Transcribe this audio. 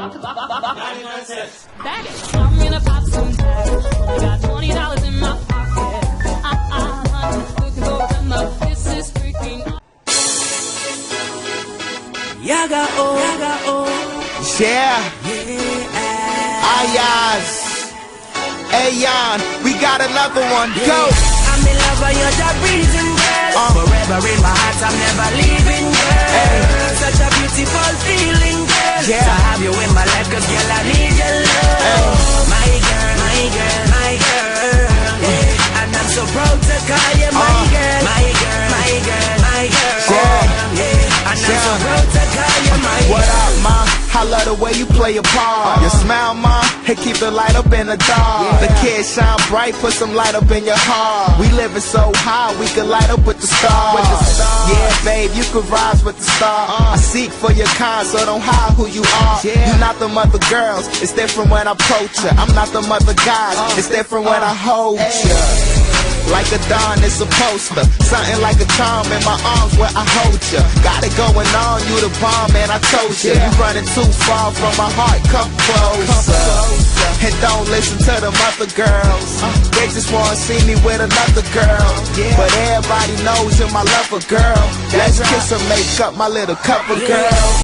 Bag it. I'm gonna pop some tags. I got $20 in my pocket. Looking for the mug. This is freaking. Yaga oh. Yeah. Ayaz. Ayon. We got another one. Go. I'm in love with you, the reason, girl. Forever in my heart, I'm never leaving, girl. Such a beautiful feeling, girl. Yeah. To have you in my life, 'cause girl, I need your love. My girl, my girl, my girl. Yeah. And I'm so proud to call you my girl. My girl, my girl, my girl. Yeah. And I'm so proud to call you my girl. What up, ma? I love the way you play your part. Your smile, ma, hey, keep the light up in the dark. The kids shine bright, put some light up in your heart. We living so high, we can light up with the stars. Yeah, babe, you can rise with the stars. I seek for your kind, so don't hide who you are. You're not the mother girls, it's different when I approach you. I'm not the mother guys, it's different when I hold you. Like a dawn, it's a poster. Something like a charm in my arms where I hold you. Got it going on, you the bomb, man, I told you. You running too far from my heart, come closer. And don't listen to them other girls. They just wanna see me with another girl. But everybody knows you're my lover, girl. Let's kiss and make up, my little couple girl.